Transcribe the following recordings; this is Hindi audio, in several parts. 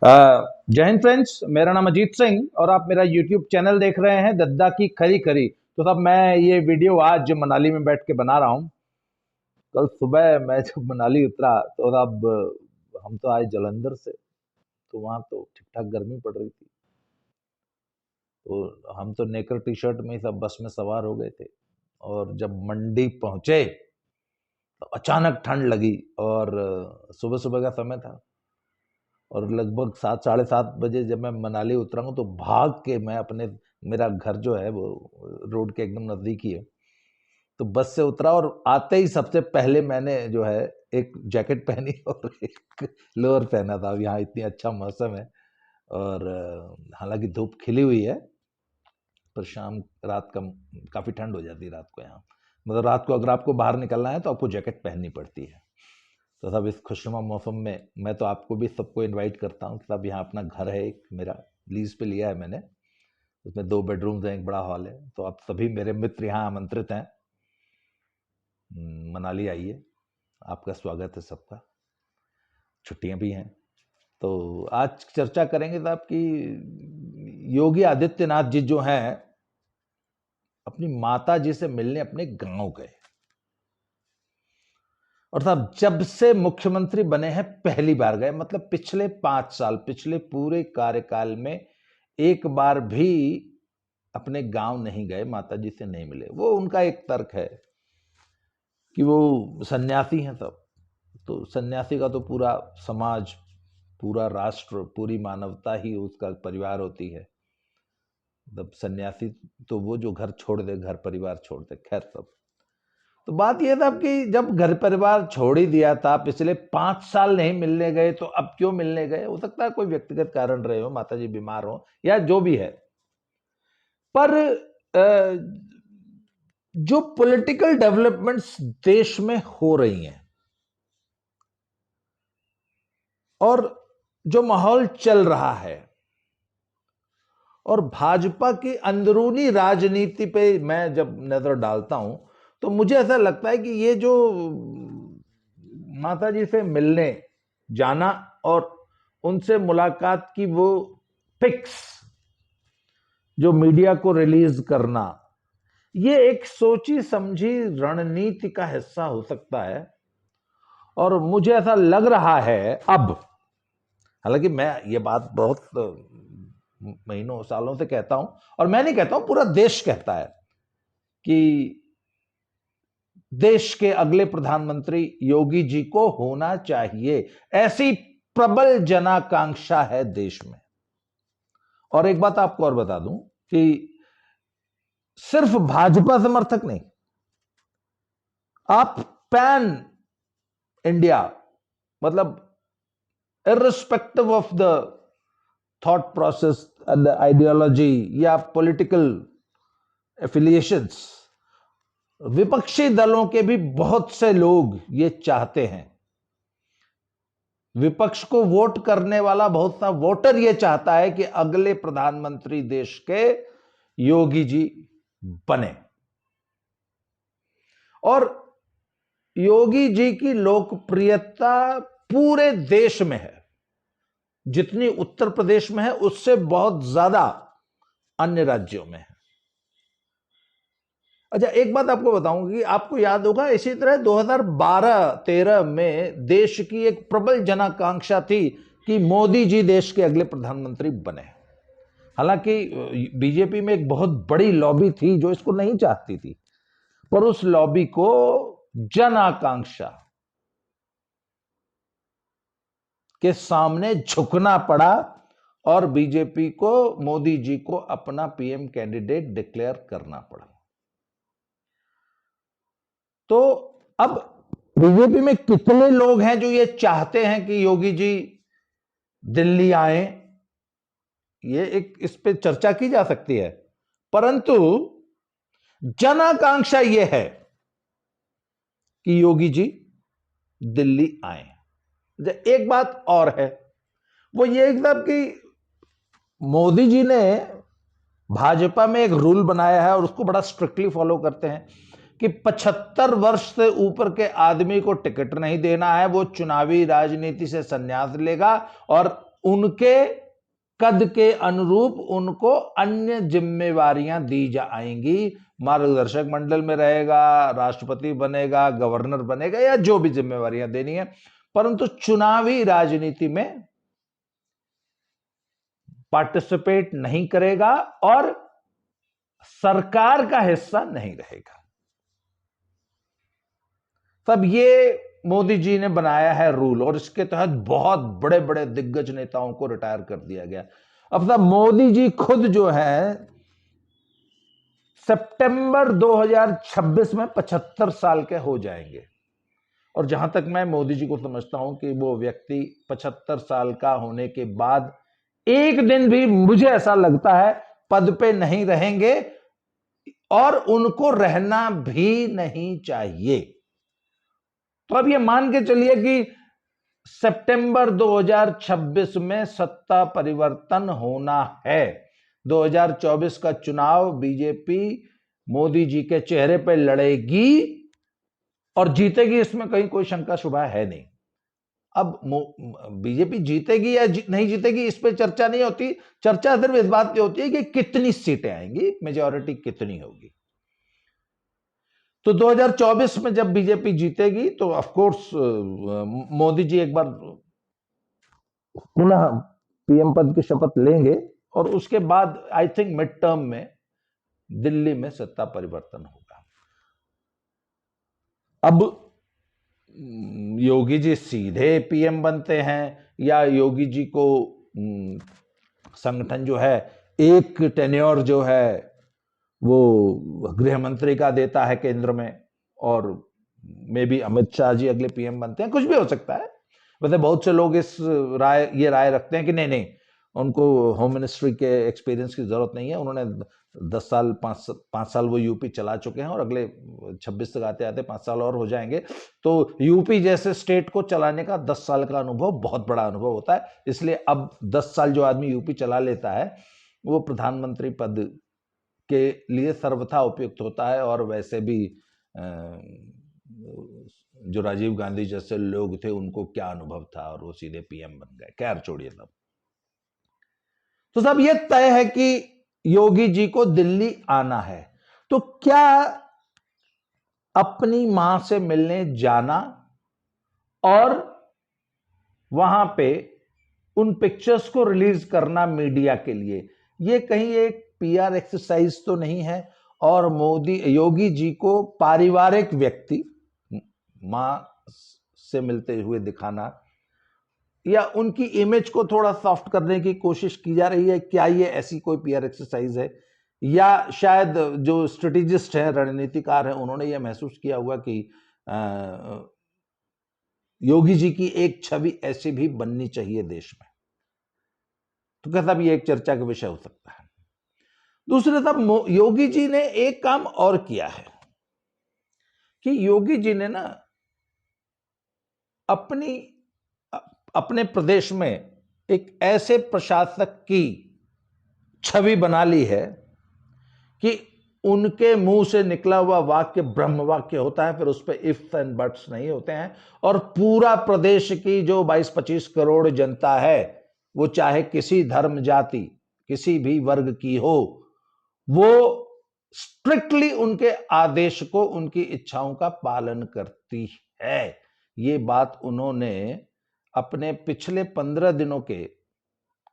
जय हिंद फ्रेंड्स, मेरा नाम अजीत सिंह और आप मेरा यूट्यूब चैनल देख रहे हैं दद्दा की खरी खरी। तो तब मैं ये वीडियो आज मनाली में बैठ के बना रहा हूँ। कल सुबह मैं जब मनाली उतरा तो अब हम तो आए जलंधर से, तो वहाँ तो ठीक ठाक गर्मी पड़ रही थी। तो हम तो नेकर टी शर्ट में ही सब बस में सवार हो गए थे और जब मंडी पहुंचे तो अचानक ठंड लगी और सुबह सुबह का समय था और लगभग 7 साढ़े 7 बजे जब मैं मनाली उतरा हूँ तो भाग के मैं मेरा घर जो है वो रोड के एकदम नज़दीक ही है, तो बस से उतरा और आते ही सबसे पहले मैंने जो है एक जैकेट पहनी और एक लोअर पहना था। अब यहाँ इतनी अच्छा मौसम है और हालांकि धूप खिली हुई है, पर शाम रात का काफ़ी ठंड हो जाती है रात को यहाँ। मतलब रात को अगर आपको बाहर निकलना है तो आपको जैकेट पहननी पड़ती है। तो सब इस खुशनुमा मौसम में मैं तो आपको भी सबको इनवाइट करता हूँ कि सब यहाँ अपना घर है, एक मेरा लीज पे लिया है मैंने, उसमें 2 बेडरूम्स हैं, एक बड़ा हॉल है। तो आप सभी मेरे मित्र यहाँ आमंत्रित हैं, मनाली आइए, आपका स्वागत है सबका। छुट्टियाँ भी हैं तो आज चर्चा करेंगे साहब कि योगी आदित्यनाथ जी जो हैं अपनी माता जी से मिलने अपने गांव गए और साहब जब से मुख्यमंत्री बने हैं पहली बार गए। मतलब पिछले 5 साल, पिछले पूरे कार्यकाल में एक बार भी अपने गांव नहीं गए, माता जी से नहीं मिले। वो उनका एक तर्क है कि वो सन्यासी हैं सब, तो सन्यासी का तो पूरा समाज, पूरा राष्ट्र, पूरी मानवता ही उसका परिवार होती है। मतलब सन्यासी तो वो जो घर छोड़ दे, घर परिवार छोड़ दे, खैर सब। तो बात यह था कि जब घर परिवार छोड़ ही दिया था, पिछले 5 साल नहीं मिलने गए, तो अब क्यों मिलने गए? हो सकता है कोई व्यक्तिगत कारण रहे हो, माता जी बीमार हो या जो भी है, पर जो पॉलिटिकल डेवलपमेंट्स देश में हो रही हैं और जो माहौल चल रहा है और भाजपा की अंदरूनी राजनीति पे मैं जब नजर डालता हूं तो मुझे ऐसा लगता है कि ये जो माता जी से मिलने जाना और उनसे मुलाकात की वो पिक्स जो मीडिया को रिलीज करना, ये एक सोची समझी रणनीति का हिस्सा हो सकता है। और मुझे ऐसा लग रहा है अब, हालांकि मैं ये बात बहुत महीनों सालों से कहता हूं और मैं नहीं कहता हूं, पूरा देश कहता है कि देश के अगले प्रधानमंत्री योगी जी को होना चाहिए, ऐसी प्रबल जनाकांक्षा है देश में। और एक बात आपको और बता दूं कि सिर्फ भाजपा समर्थक नहीं, आप पैन इंडिया, मतलब irrespective of the thought process and the ideology या पॉलिटिकल एफिलिएशंस, विपक्षी दलों के भी बहुत से लोग ये चाहते हैं, विपक्ष को वोट करने वाला बहुत सा वोटर ये चाहता है कि अगले प्रधानमंत्री देश के योगी जी बने। और योगी जी की लोकप्रियता पूरे देश में है, जितनी उत्तर प्रदेश में है उससे बहुत ज्यादा अन्य राज्यों में है। अच्छा, एक बात आपको बताऊं कि आपको याद होगा इसी तरह 2012-13 में देश की एक प्रबल जनाकांक्षा थी कि मोदी जी देश के अगले प्रधानमंत्री बने। हालांकि बीजेपी में एक बहुत बड़ी लॉबी थी जो इसको नहीं चाहती थी, पर उस लॉबी को जन आकांक्षा के सामने झुकना पड़ा और बीजेपी को मोदी जी को अपना पीएम कैंडिडेट डिक्लेयर करना पड़ा। तो अब बीजेपी में कितने लोग हैं जो ये चाहते हैं कि योगी जी दिल्ली आए, ये एक इस पे चर्चा की जा सकती है, परंतु जन आकांक्षा यह है कि योगी जी दिल्ली आए। एक बात और है, वो ये एकदम कि मोदी जी ने भाजपा में एक रूल बनाया है और उसको बड़ा स्ट्रिक्टली फॉलो करते हैं कि 75 वर्ष से ऊपर के आदमी को टिकट नहीं देना है, वो चुनावी राजनीति से संन्यास लेगा और उनके कद के अनुरूप उनको अन्य जिम्मेवारियां दी जाएंगी। मार्गदर्शक मंडल में रहेगा, राष्ट्रपति बनेगा, गवर्नर बनेगा, या जो भी जिम्मेवारियां देनी है, परंतु चुनावी राजनीति में पार्टिसिपेट नहीं करेगा और सरकार का हिस्सा नहीं रहेगा। तब ये मोदी जी ने बनाया है रूल, और इसके तहत बहुत बड़े बड़े दिग्गज नेताओं को रिटायर कर दिया गया। अब तब मोदी जी खुद जो है सितंबर 2026 में 75 साल के हो जाएंगे, और जहां तक मैं मोदी जी को समझता हूं कि वो व्यक्ति 75 साल का होने के बाद एक दिन भी, मुझे ऐसा लगता है, पद पे नहीं रहेंगे, और उनको रहना भी नहीं चाहिए। तो अब ये मान के चलिए कि सितंबर 2026 में सत्ता परिवर्तन होना है। 2024 का चुनाव बीजेपी मोदी जी के चेहरे पर लड़ेगी और जीतेगी, इसमें कहीं कोई शंका शुबा है नहीं। अब बीजेपी जीतेगी या नहीं जीतेगी इस पर चर्चा नहीं होती। चर्चा सिर्फ इस बात की होती है कि कितनी सीटें आएंगी, मेजॉरिटी कितनी होगी। तो 2024 में जब बीजेपी जीतेगी तो ऑफ कोर्स मोदी जी एक बार पुनः पीएम पद की शपथ लेंगे, और उसके बाद आई थिंक मिड टर्म में दिल्ली में सत्ता परिवर्तन होगा। अब योगी जी सीधे पीएम बनते हैं, या योगी जी को संगठन जो है एक टेन्योर जो है वो गृह मंत्री का देता है केंद्र में, और मे बी अमित शाह जी अगले पीएम बनते हैं, कुछ भी हो सकता है। वैसे बहुत से लोग ये राय रखते हैं कि नहीं नहीं, उनको होम मिनिस्ट्री के एक्सपीरियंस की जरूरत नहीं है, उन्होंने 10 साल 5 साल वो यूपी चला चुके हैं, और अगले 26 तक आते आते 5 साल और हो जाएंगे। तो यूपी जैसे स्टेट को चलाने का 10 साल का अनुभव बहुत बड़ा अनुभव होता है, इसलिए अब 10 साल जो आदमी यूपी चला लेता है वो प्रधानमंत्री पद के लिए सर्वथा उपयुक्त होता है। और वैसे भी जो राजीव गांधी जैसे लोग थे उनको क्या अनुभव था, और वो सीधे पीएम बन गए। खैर छोड़िए तब। तो सब ये तय है कि योगी जी को दिल्ली आना है। तो क्या अपनी मां से मिलने जाना और वहां पे उन पिक्चर्स को रिलीज करना मीडिया के लिए, ये कहीं एक पीआर एक्सरसाइज तो नहीं है? और योगी जी को पारिवारिक व्यक्ति मां से मिलते हुए दिखाना, या उनकी इमेज को थोड़ा सॉफ्ट करने की कोशिश की जा रही है, क्या ये ऐसी कोई पीआर एक्सरसाइज है? या शायद जो स्ट्रेटेजिस्ट है, रणनीतिकार है, उन्होंने यह महसूस किया हुआ कि योगी जी की एक छवि ऐसी भी बननी चाहिए देश में। तो क्या साहब ये एक चर्चा का विषय हो सकता है। दूसरे साहब योगी जी ने एक काम और किया है कि योगी जी ने ना अपने प्रदेश में एक ऐसे प्रशासक की छवि बना ली है कि उनके मुंह से निकला हुआ वाक्य ब्रह्म वाक्य होता है, फिर उस पर इफ्स एंड बट्स नहीं होते हैं। और पूरा प्रदेश की जो 22-25 करोड़ जनता है, वो चाहे किसी धर्म जाति किसी भी वर्ग की हो, वो स्ट्रिक्टली उनके आदेश को, उनकी इच्छाओं का पालन करती है। ये बात उन्होंने अपने पिछले 15 दिनों के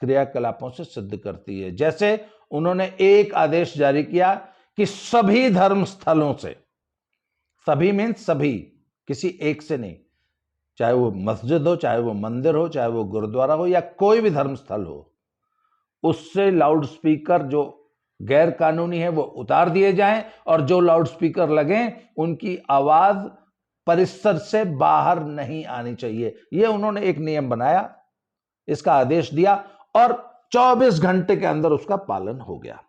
क्रियाकलापों से सिद्ध करती है। जैसे उन्होंने एक आदेश जारी किया कि सभी धर्म स्थलों से, सभी मीन्स सभी, किसी एक से नहीं, चाहे वो मस्जिद हो, चाहे वो मंदिर हो, चाहे वो गुरुद्वारा हो, या कोई भी धर्म स्थल हो, उससे लाउड स्पीकर जो गैर कानूनी है वो उतार दिए जाएं, और जो लाउड स्पीकर लगे उनकी आवाज परिसर से बाहर नहीं आनी चाहिए। ये उन्होंने एक नियम बनाया, इसका आदेश दिया, और 24 घंटे के अंदर उसका पालन हो गया।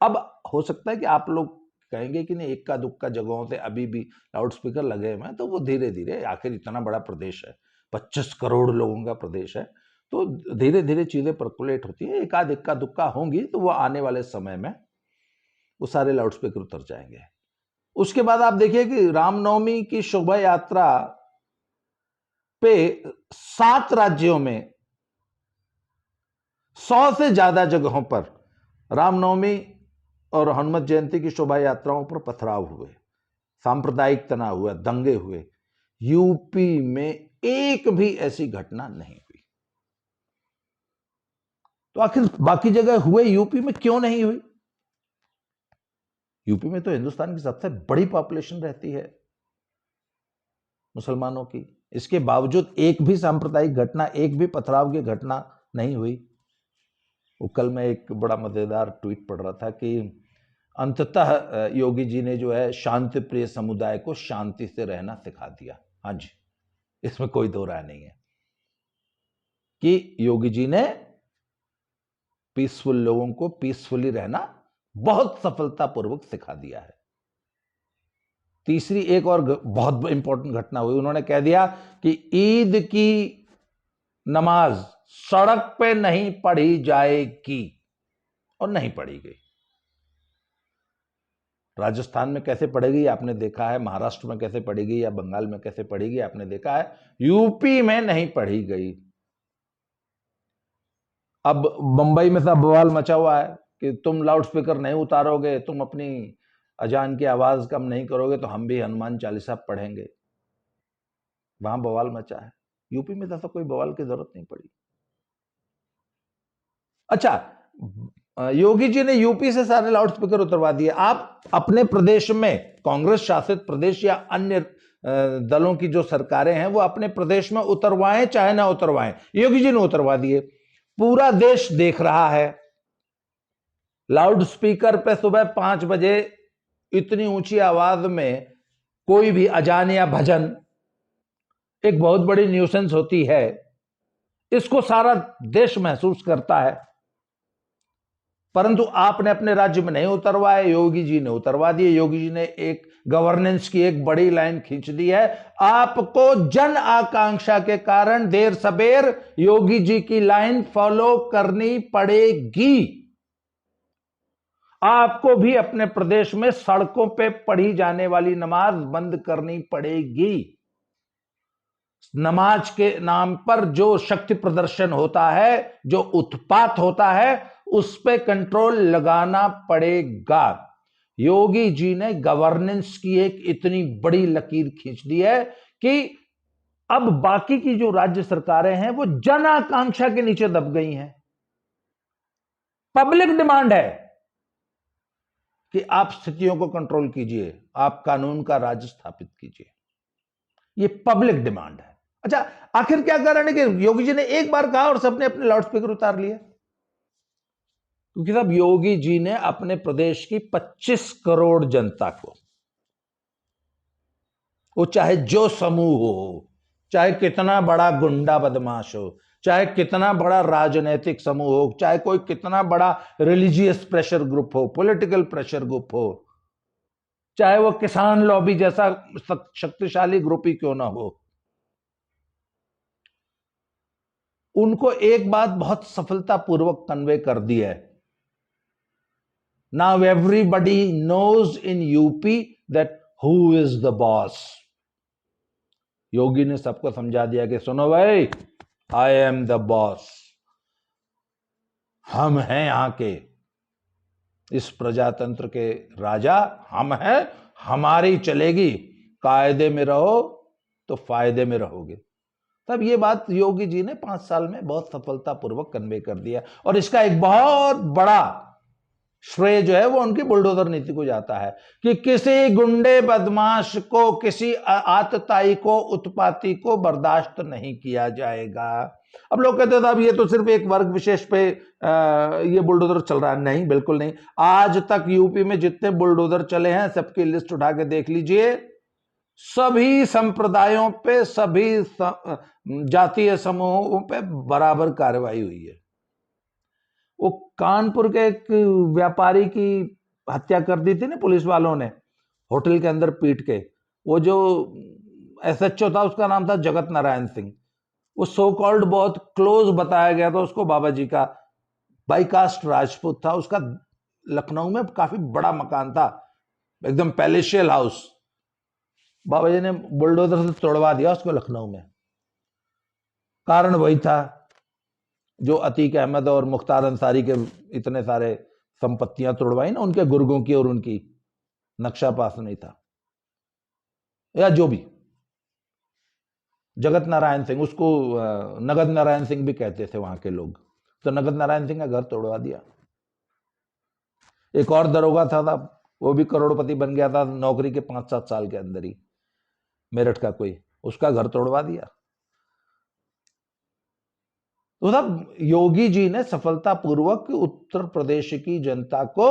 अब हो सकता है कि आप लोग कहेंगे कि नहीं, इक्का दुक्का जगहों से अभी भी लाउड स्पीकर लगे हुए हैं, तो वो धीरे धीरे, आखिर इतना बड़ा प्रदेश है, 25 करोड़ लोगों का प्रदेश है, तो धीरे धीरे चीजें परकुलेट होती है। एकाध इक्का दुक्का होंगी, तो वो आने वाले समय में वो सारे लाउड स्पीकर उतर जाएंगे। उसके बाद आप देखिए कि रामनवमी की शोभा यात्रा पे 7 राज्यों में 100 से ज्यादा जगहों पर रामनवमी और हनुमत जयंती की शोभा यात्राओं पर पथराव हुए, सांप्रदायिक तनाव हुआ, दंगे हुए। यूपी में एक भी ऐसी घटना नहीं हुई। तो आखिर बाकी जगह हुए, यूपी में क्यों नहीं हुई? यूपी में तो हिंदुस्तान की सबसे बड़ी पॉपुलेशन रहती है मुसलमानों की। इसके बावजूद एक भी सांप्रदायिक घटना, एक भी पथराव की घटना नहीं हुई। वो कल मैं एक बड़ा मजेदार ट्वीट पढ़ रहा था कि अंततः योगी जी ने जो है शांति प्रिय समुदाय को शांति से रहना सिखा दिया। हाँ जी, इसमें कोई दो राय नहीं है कि योगी जी ने पीसफुल लोगों को पीसफुली रहना बहुत सफलतापूर्वक सिखा दिया है। तीसरी एक और बहुत इंपॉर्टेंट घटना हुई। उन्होंने कह दिया कि ईद की नमाज सड़क पे नहीं पढ़ी जाएगी, और नहीं पढ़ी गई। राजस्थान में कैसे पढ़ेगी आपने देखा है, महाराष्ट्र में कैसे पढ़ेगी या बंगाल में कैसे पढ़ेगी आपने देखा है, यूपी में नहीं पढ़ी गई। अब मुंबई में सब बवाल मचा हुआ है कि तुम लाउडस्पीकर नहीं उतारोगे, तुम अपनी अजान की आवाज कम नहीं करोगे तो हम भी हनुमान चालीसा पढ़ेंगे। वहां बवाल मचा है। यूपी में तो ऐसा कोई बवाल की जरूरत नहीं पड़ी। अच्छा, योगी जी ने यूपी से सारे लाउडस्पीकर उतरवा दिए। आप अपने प्रदेश में, कांग्रेस शासित प्रदेश या अन्य दलों की जो सरकारें हैं वो अपने प्रदेश में उतरवाएं चाहे ना उतरवाएं, योगी जी ने उतरवा दिए। पूरा देश देख रहा है। लाउडस्पीकर पे सुबह 5 बजे इतनी ऊंची आवाज में कोई भी अजान या भजन एक बहुत बड़ी न्यूसेंस होती है। इसको सारा देश महसूस करता है, परंतु आपने अपने राज्य में नहीं उतरवाए, योगी जी ने उतरवा दिए। योगी जी ने एक गवर्नेंस की एक बड़ी लाइन खींच दी है। आपको जन आकांक्षा के कारण देर सबेर योगी जी की लाइन फॉलो करनी पड़ेगी। आपको भी अपने प्रदेश में सड़कों पे पढ़ी जाने वाली नमाज बंद करनी पड़ेगी। नमाज के नाम पर जो शक्ति प्रदर्शन होता है, जो उत्पात होता है, उस पे कंट्रोल लगाना पड़ेगा। योगी जी ने गवर्नेंस की एक इतनी बड़ी लकीर खींच दी है कि अब बाकी की जो राज्य सरकारें हैं वो जन आकांक्षा के नीचे दब गई हैं। पब्लिक डिमांड है कि आप स्थितियों को कंट्रोल कीजिए, आप कानून का राज स्थापित कीजिए। ये पब्लिक डिमांड है। अच्छा, आखिर क्या कारण है कि योगी जी ने एक बार कहा और सबने अपने लाउडस्पीकर उतार लिए? क्योंकि साहब योगी जी ने अपने प्रदेश की 25 करोड़ जनता को, वो चाहे जो समूह हो, चाहे कितना बड़ा गुंडा बदमाश हो, चाहे कितना बड़ा राजनीतिक समूह हो, चाहे कोई कितना बड़ा रिलीजियस प्रेशर ग्रुप हो, पॉलिटिकल प्रेशर ग्रुप हो, चाहे वो किसान लॉबी जैसा शक्तिशाली ग्रुप ही क्यों ना हो, उनको एक बात बहुत सफलतापूर्वक कन्वे कर दी है। Now everybody knows in UP that who is the boss. योगी ने सबको समझा दिया कि सुनो भाई, आई एम द बॉस, हम हैं यहां के, इस प्रजातंत्र के राजा हम हैं, हमारी चलेगी, कायदे में रहो तो फायदे में रहोगे। तब ये बात योगी जी ने 5 साल में बहुत सफलतापूर्वक कन्वे कर दिया। और इसका एक बहुत बड़ा श्रेय जो है वो उनकी बुलडोजर नीति को जाता है कि किसी गुंडे बदमाश को, किसी आतताई को, उत्पाती को बर्दाश्त नहीं किया जाएगा। अब लोग कहते हैं अब ये तो सिर्फ एक वर्ग विशेष पे ये बुलडोजर चल रहा है। नहीं, बिल्कुल नहीं। आज तक यूपी में जितने बुलडोजर चले हैं सबकी लिस्ट उठा के देख लीजिए, सभी संप्रदायों पे, सभी जातीय समूहों पे बराबर कार्रवाई हुई है। वो कानपुर के एक व्यापारी की हत्या कर दी थी ना पुलिस वालों ने, होटल के अंदर पीट के। वो जो एसएचओ था उसका नाम था जगत नारायण सिंह। वो सो कॉल्ड बहुत क्लोज बताया गया था उसको बाबा जी का, बाईकास्ट राजपूत था। उसका लखनऊ में काफी बड़ा मकान था, एकदम पैलेशियल हाउस। बाबा जी ने बुलडोजर से तोड़वा दिया उसको लखनऊ में। कारण वही था जो अतीक अहमद और मुख्तार अंसारी के इतने सारे संपत्तियां तोड़वाई ना, उनके गुर्गों की और उनकी, नक्शा पास नहीं था, या जो भी, जगत नारायण सिंह, उसको नगद नारायण सिंह भी कहते थे वहां के लोग, तो नगद नारायण सिंह का घर तोड़वा दिया। एक और दरोगा था, वो भी करोड़पति बन गया था नौकरी के 5-7 साल के अंदर ही, मेरठ का कोई, उसका घर तोड़वा दिया। तो तब योगी जी ने सफलतापूर्वक उत्तर प्रदेश की जनता को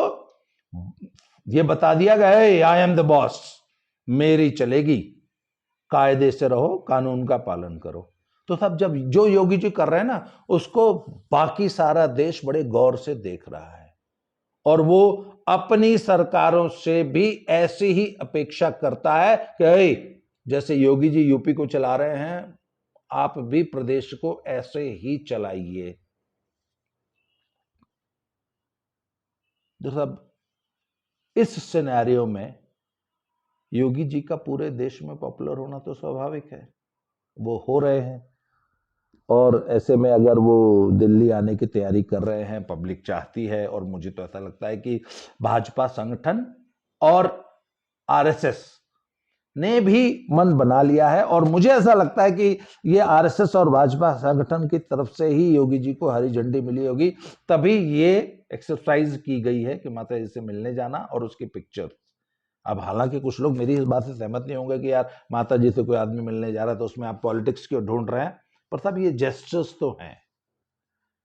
यह बता दिया गया, आई एम द बॉस, मेरी चलेगी, कायदे से रहो, कानून का पालन करो। तो तब जब जो योगी जी कर रहे हैं ना, उसको बाकी सारा देश बड़े गौर से देख रहा है, और वो अपनी सरकारों से भी ऐसी ही अपेक्षा करता है कि जैसे योगी जी यूपी को चला रहे हैं, आप भी प्रदेश को ऐसे ही चलाइए। तो सब इस सिनेरियो में योगी जी का पूरे देश में पॉपुलर होना तो स्वाभाविक है, वो हो रहे हैं। और ऐसे में अगर वो दिल्ली आने की तैयारी कर रहे हैं, पब्लिक चाहती है, और मुझे तो ऐसा लगता है कि भाजपा संगठन और आरएसएस ने भी मन बना लिया है, और मुझे ऐसा लगता है कि ये आरएसएस और भाजपा संगठन की तरफ से ही योगी जी को हरी झंडी मिली होगी, तभी ये एक्सरसाइज की गई है कि माता जी से मिलने जाना और उसकी पिक्चर। अब हालांकि कुछ लोग मेरी इस बात से सहमत नहीं होंगे कि यार माता जी से कोई आदमी मिलने जा रहा है तो उसमें आप पॉलिटिक्स क्यों ढूंढ रहे हैं, पर साहब ये जेस्चर्स तो हैं,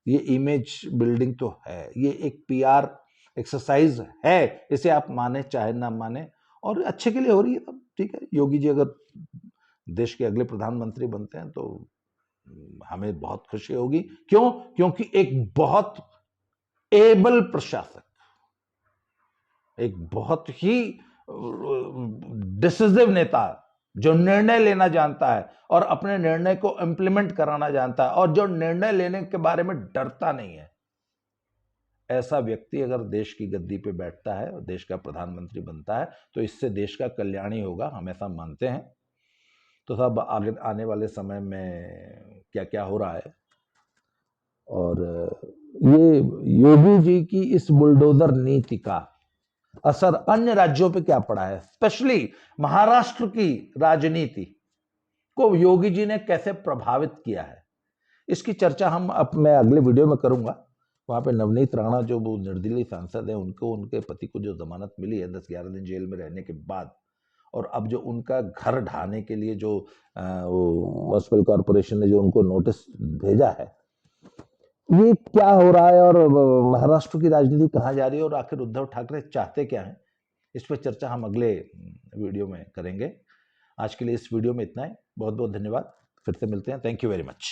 ये इमेज बिल्डिंग तो है, ये एक पीआर एक्सरसाइज है, इसे आप माने चाहे ना माने, और अच्छे के लिए हो रही है। तब ठीक है, योगी जी अगर देश के अगले प्रधानमंत्री बनते हैं तो हमें बहुत खुशी होगी। क्यों? क्योंकि एक बहुत एबल प्रशासक, एक बहुत ही डिसिसिव नेता, जो निर्णय लेना जानता है और अपने निर्णय को इंप्लीमेंट कराना जानता है, और जो निर्णय लेने के बारे में डरता नहीं है, ऐसा व्यक्ति अगर देश की गद्दी पे बैठता है और देश का प्रधानमंत्री बनता है तो इससे देश का कल्याण ही होगा, हम ऐसा मानते हैं। तो सब आगे आने वाले समय में क्या क्या हो रहा है, और ये योगी जी की इस बुलडोजर नीति का असर अन्य राज्यों पे क्या पड़ा है, स्पेशली महाराष्ट्र की राजनीति को योगी जी ने कैसे प्रभावित किया है, इसकी चर्चा मैं अगले वीडियो में करूंगा। वहां पे नवनीत राणा जो वो निर्दलीय सांसद है, उनको, उनके पति को जो जमानत मिली है 10-11 दिन जेल में रहने के बाद, और अब जो उनका घर ढाने के लिए जो म्युनिसिपल कॉरपोरेशन ने जो उनको नोटिस भेजा है, ये क्या हो रहा है, और महाराष्ट्र की राजनीति कहाँ जा रही है, और आखिर उद्धव ठाकरे चाहते क्या हैं, इस पर चर्चा हम अगले वीडियो में करेंगे। आज के लिए इस वीडियो में इतना ही। बहुत बहुत धन्यवाद, फिर से मिलते हैं। Thank you very much.